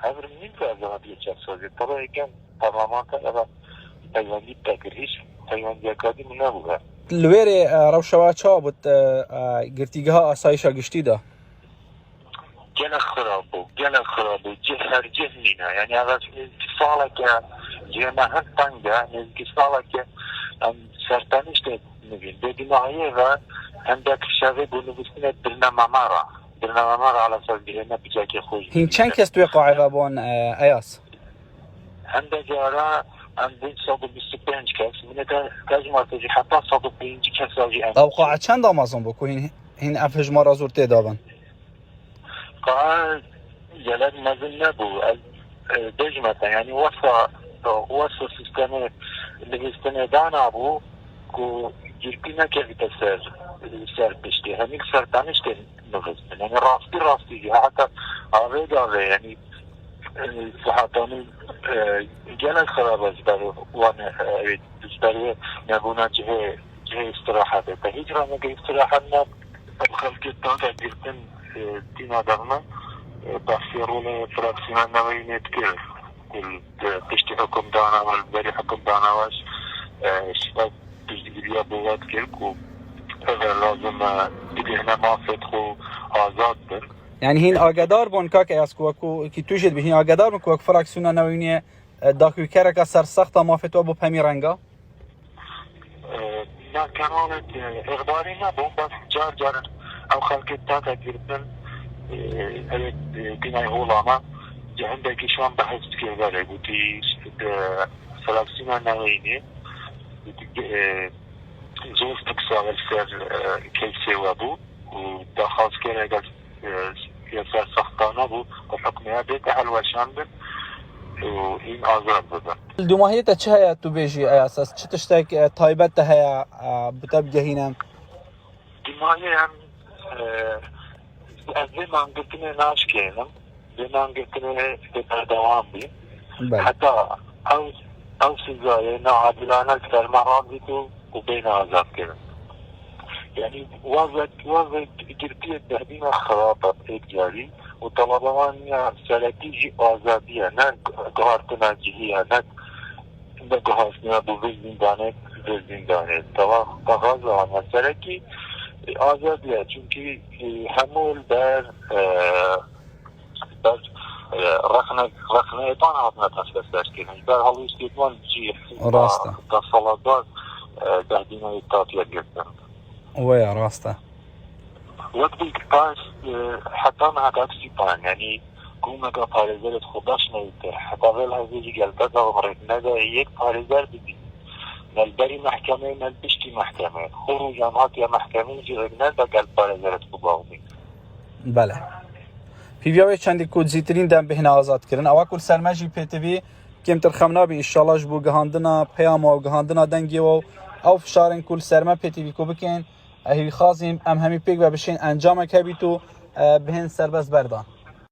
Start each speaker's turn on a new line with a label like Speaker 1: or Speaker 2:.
Speaker 1: امر نیم که از آن بیچه سازی طبعا اگه پارلمان تا پیوندی تکرهیش پیوندی اکادی منه بوده
Speaker 2: لویر روشوا چا بود گرتیگه ها آسایش گشتی دا
Speaker 1: گل خراب بود هر جه مینه یعنی اول ساله که جه مهن تنگه نزدیکی ساله که سرطانیش ده نبین بدون آیه و هندک شوه بونو بسنه برنامه را على اساس بهنه بجاکی خوش
Speaker 2: هین چند کس توی قاعده بون ایاس
Speaker 1: هندک جارا عندن 125 کس من کاج مرتجی حتی 105 کس آجی
Speaker 2: او قاعد چند آمازون بکو هین افهج ما را زورته دابن
Speaker 1: قاعد جلد مزن نبو دجمتا يعني وصى سيستم اللي دانا ابو كو جربينا كيف سر بشتي هميك سرطانش نغز يعني راستي حتى عريضة يعني صحاتاني جانا خرابة وانا بزباري نبونا جهة استراحة هجرة نجي استراحة خلق التاقة جربين دينا دغنا بحثيرون فراكسينا نوعين كيف كل بشتي حكم دانا والبري حكم دانا واش شباب تجديدية بوات كيف لازم دیگه هنه ما فتخو آزاد بر
Speaker 2: يعني هين آگدار بون که ایاس کو کی توجد به هین آگدار بون که فراکسیونا نوینی داخوی کرک سر سخت ما فتوا بو پمی رنگا
Speaker 1: نه کنالت اقداری نبود بس جار او خلق تاتا گردن دینای هولاما جهنده کشوان بحث کرده بودی فراکسیونا نوینی زوز تكسر كيسي وابو ودخل كده يسار سختانه بو وحكمها بيت حلوة شامل وإن آزاد بده
Speaker 2: دو ماهیه تا چه هیا تو بیجی ایاس چه تشتک تایبت تا هیا بتبگه هینم
Speaker 1: دماغي هم از زمان قلتني ناش كينم زمان قلتني بدوام بي حتى او سزايا نعادلانه اكثر مرات بيتو وبين آزاد كده يعني وضع جربية تهدينا خرابة إتجاري وطلبان سلاتيجي آزادية نا قهارتنا جهية نا قهارتنا بوزين دانه طبعا غازة عنا سلاتي آزادية چونكي همول بر رخنه ایتان هاتنا تفلسش کنن بر حالی استیدوان جی
Speaker 2: راسته
Speaker 1: تصالدار دهدینا ایتاتیا گردن
Speaker 2: ويا راسته
Speaker 1: وقتی پاس حتی نهاك سیپان یعنی گونه که پارزرت خودش نیده حتی ویل هزیجی گلده دا غمرد نده یک پارزر ببین نلبری محکمه نلبشتی محکمه خروج آنهات یا محکمه جیغ نده گل پارزرت بباومی
Speaker 2: بله پیویاوی چندی کود زیترین دم بهنه آزاد کردن اوا کل سرمجی پی تی وی کم ترخمنا بی انشالله جبو گهاندنا پیام و گهاندنا دنگی و او فشارن کل سرما پی تی وی کو بکن هی خازیم ام همی پیک و بشین انجام که بی تو بهن سربز بردان